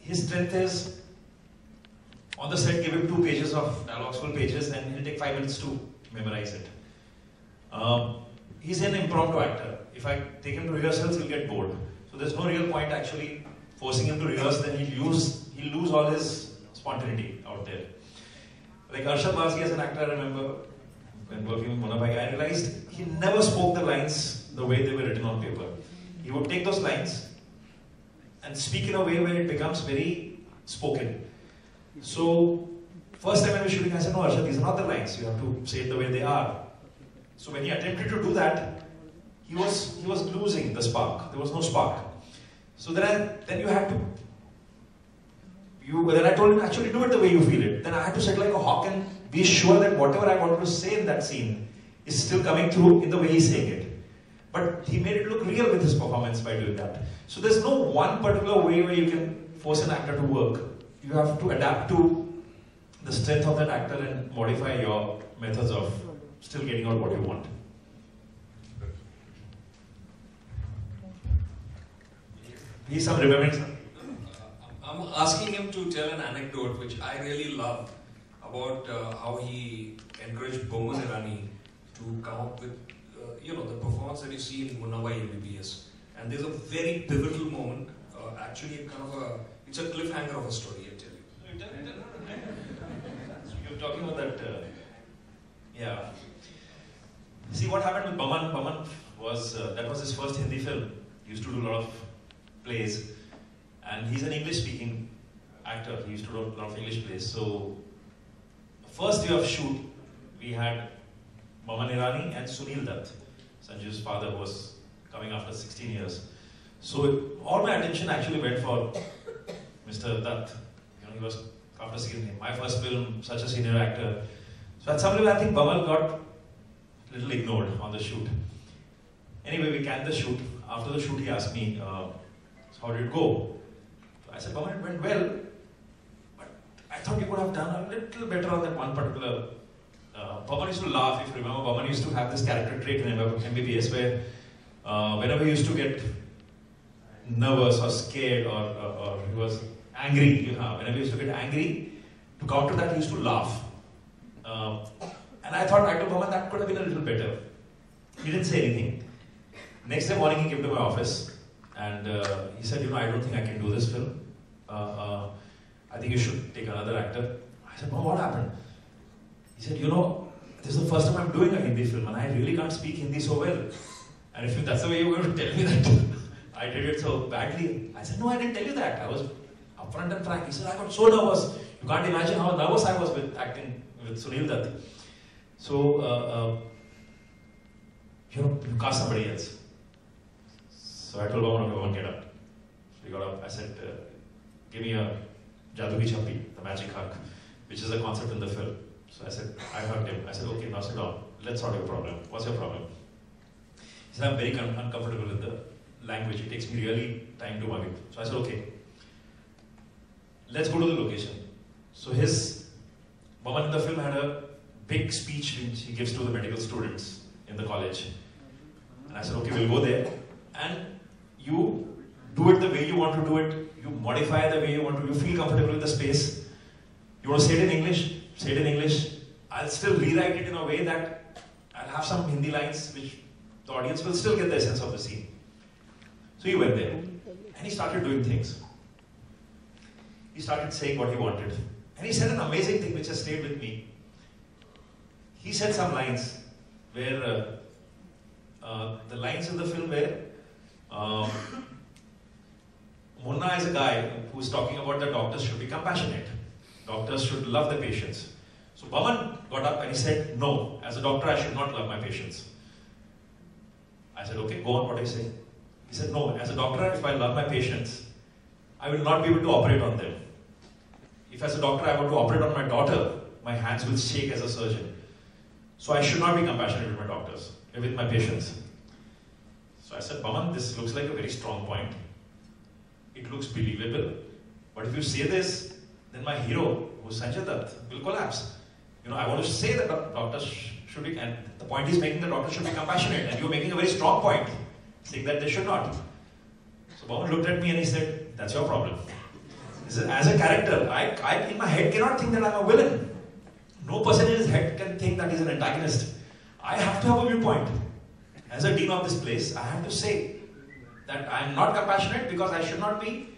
his strength is, on the set, give him 2 pages of dialogues, full pages, and he'll take 5 minutes to memorize it. He's an impromptu actor. If I take him to rehearsals, he'll get bored. So there's no real point actually forcing him to rehearse, then he'll lose all his spontaneity out there. Like Arshad Basi as an actor, I remember, when working with Munna Bhai, I realized he never spoke the lines the way they were written on paper. He would take those lines and speak in a way where it becomes very spoken. So, first time I was shooting, I said, no Arshad, these are not the lines, you have to say it the way they are. So when he attempted to do that, he was losing the spark. There was no spark. So then I told him, actually do it the way you feel it. Then I had to sit like a hawk and be sure that whatever I wanted to say in that scene is still coming through in the way he's saying it. But he made it look real with his performance by doing that. So there's no one particular way where you can force an actor to work. You have to adapt to the strength of that actor and modify your methods of still getting out what you want. He's some remembering. I'm asking him to tell an anecdote which I really love about how he encouraged Hirani to come up with the performance that you see in Munna Bhai MBBS. And there's a very pivotal moment, actually it's a cliffhanger of a story, I tell you. So you're talking about that, yeah. See what happened with Baman. Baman was, that was his first Hindi film. He used to do a lot of plays. And he's an English-speaking actor. He used to do a lot of English plays. So, first day of shoot, we had Hirani and Sunil Dutt, Sanjiv's father, who was coming after 16 years. So, all my attention actually went for Mr. Dutt. He was, after seeing him, my first film, such a senior actor. So, at some level, I think Baman got a little ignored on the shoot. Anyway, we canned the shoot. After the shoot, he asked me, so how did it go? I said, Baman, it went well, but I thought you could have done a little better on that one particular. Baman used to laugh, if you remember. Baman used to have this character trait in MBBS where whenever he used to get nervous or scared or he was angry, whenever he used to get angry, to counter that, he used to laugh. And I thought, I told Baman, that could have been a little better. He didn't say anything. Next day morning, he came to my office and he said, I don't think I can do this film. I think you should take another actor. I said, what happened? He said, this is the first time I'm doing a Hindi film and I really can't speak Hindi so well. And if that's the way you're going to tell me that I did it so badly, I said, no, I didn't tell you that. I was upfront and frank. He said, I got so nervous. You can't imagine how nervous I was with acting with Sunil Dutt. So, you cast somebody else. So I told Baman, get up. So he got up. I said, give me a Jadoo Ki Chappi, the magic hug, which is a concept in the film. So I said, I hugged him. I said, okay, now sit down. Let's sort your problem. What's your problem? He said, I'm very uncomfortable with the language. It takes me really time to mug it. So I said, okay, let's go to the location. So Baman in the film had a big speech which he gives to the medical students in the college. And I said, okay, we'll go there. And you do it the way you want to do it. You modify the way you want to. You feel comfortable with the space. You want to say it in English? Say it in English. I'll still rewrite it in a way that I'll have some Hindi lines which the audience will still get the essence of the scene. So he went there and he started doing things. He started saying what he wanted. And he said an amazing thing which has stayed with me. He said some lines where the lines in the film where Munna is a guy who's talking about the doctors should be compassionate. Doctors should love the patients. So Baman got up and he said, no, as a doctor I should not love my patients. I said, okay, go on, what do you say? He said, no, as a doctor if I love my patients, I will not be able to operate on them. If as a doctor I want to operate on my daughter, my hands will shake as a surgeon. So I should not be compassionate with my doctors, with my patients. So I said, Baman, this looks like a very strong point. It looks believable. But if you say this, then my hero, who's Sanjay Dutt, will collapse. I want to say that doctors should be, and the point he's making, the doctors should be compassionate, and you're making a very strong point, saying that they should not. So Baman looked at me and he said, that's your problem. This As a character, I in my head cannot think that I'm a villain. No person in his head can think that he's an antagonist. I have to have a viewpoint. As a dean of this place, I have to say that I am not compassionate because I should not be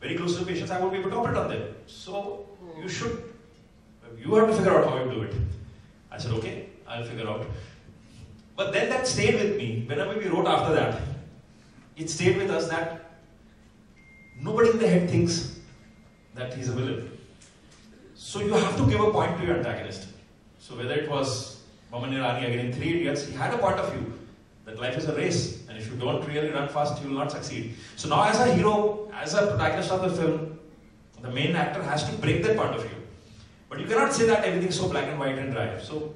very close to the patients. I won't be able to operate on them. So you have to figure out how you do it. I said, okay, I'll figure out. But then that stayed with me. Whenever we wrote after that, it stayed with us that nobody in the head thinks that he's a villain. So you have to give a point to your antagonist. So whether it was Boman Hirani again in 3 Idiots, he had a point of view that life is a race, and if you don't really run fast, you will not succeed. So now as a hero, as a protagonist of the film, the main actor has to break that point of view. But you cannot say that everything is so black and white and dry. So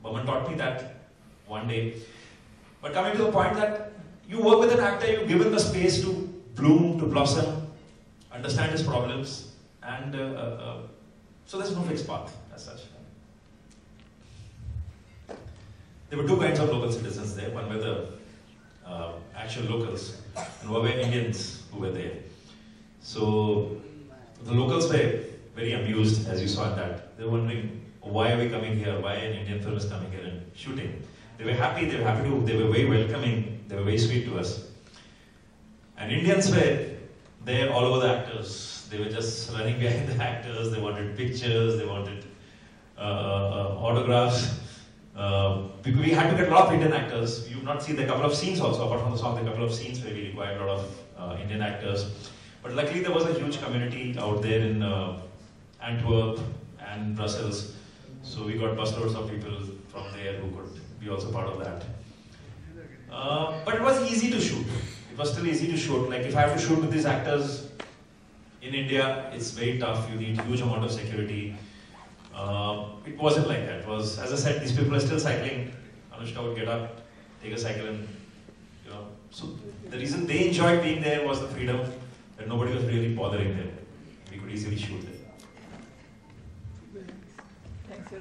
Boman taught me that one day. But coming to the point that you work with an actor, you give him the space to bloom, to blossom, understand his problems, and so there's no fixed path as such. There were 2 kinds of local citizens there. One were the actual locals, and one were Indians who were there. So the locals were very amused, as you saw in that. They were wondering, why are we coming here? Why an Indian film is coming here and shooting? They were happy they were very welcoming, they were very sweet to us. And Indians were there all over the actors. They were just running behind the actors, they wanted pictures, they wanted autographs. Because we had to get a lot of Indian actors. You've not seen the couple of scenes also, apart from the song, the couple of scenes where we required a lot of Indian actors. But luckily there was a huge community out there in Antwerp and Brussels. So we got busloads of people from there who could be also part of that. But it was easy to shoot. It was still easy to shoot. Like if I have to shoot with these actors in India, it's very tough. You need huge amount of security. It wasn't like that. It was, as I said, these people are still cycling. Anushka would get up, take a cycle, and So the reason they enjoyed being there was the freedom that nobody was really bothering them. We could easily shoot there. Thanks,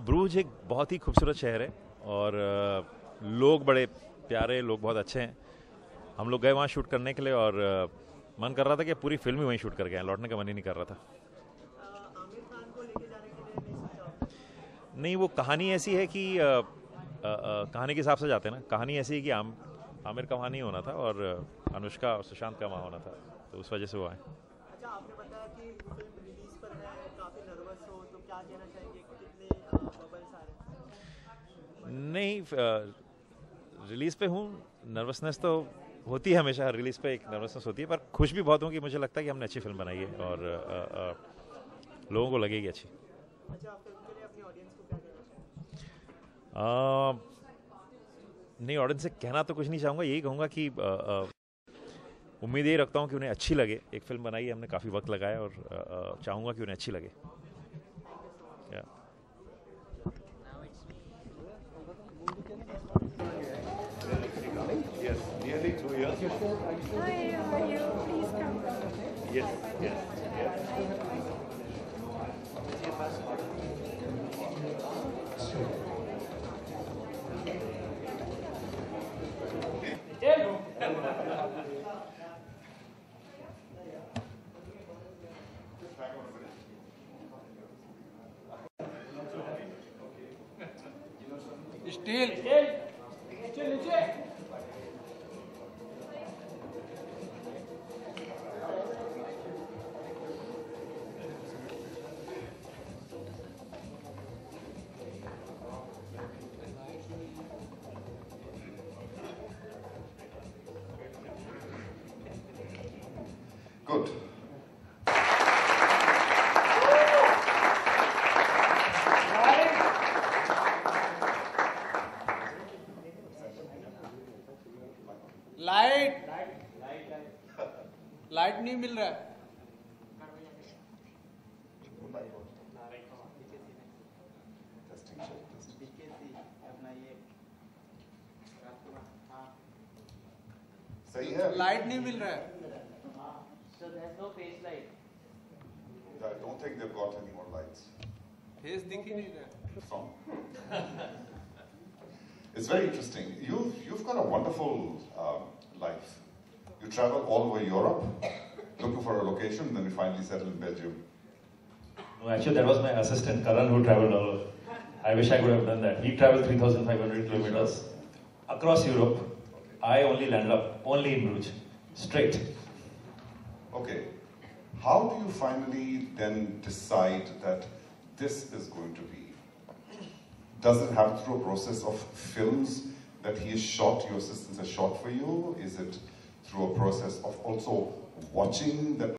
bros एक बहुत ही खूबसूरत शहर है और लोग बड़े प्यारे, लोग बहुत अच्छे हैं. हम लोग गए वहाँ शूट करने के लिए और मन कर रहा था कि पूरी फिल्म ही वहीं शूट कर गए. लौटने का मन ही नहीं कर रहा था. नहीं, वो कहानी ऐसी है कि कहानी के हिसाब से जाते हैं ना. कहानी ऐसी है कि आमिर का वहाँ नहीं होना था और अनुष्का और सुशांत का वहाँ होना था, तो उस वजह से वो आए. अच्छा, आपने बताया कि फिल्म रिलीज पर है, काफी नर्वस हो, तो क्या कहना चाहेंगे, कितने बबल्स आ रहे हैं? नहीं, रिलीज पे हूँ. नर्वसनेस तो होती है हमेशा, हर रिलीज पे एक नर्वसनेस होती है, पर खुश भी बहुत हूँ कि मुझे लगता है कि हमने अच्छी फिल्म बनाई है और लोगों को लगेगी अच्छी. अच्छा, फिल्म के लिए अपनी ऑडियंस को क्या कहना चाहेंगे? नहीं, ऑडियंस से कहना तो कुछ नहीं चाहूँगा. यही कहूँगा कि उम्मीद यही रखता हूँ कि उन्हें अच्छी लगे. एक फिल्म बनाई है, हमने काफ़ी वक्त लगाया और चाहूँगा कि उन्हें अच्छी लगे. Yes, nearly 2 years. Hi, how are you? Please come. Yes, yes, yes. Still. Good. Light light नहीं मिल रहा है सही है? लाइट नहीं मिल रहा है So there's no face light. I don't think they've got any more lights. Face दिख ही नहीं रहा From. It's very interesting. You've got a wonderful life. You travel all over Europe, looking for a location, then you finally settle in Belgium. No, actually, that was my assistant, Karan, who traveled all over. I wish I could have done that. He traveled 3,500 kilometers across Europe. I only landed up only in Bruges, straight. Okay. How do you finally then decide that this is going to be? Does it happen through a process of films that he has shot, your assistants have shot for you? Is it through a process of also watching that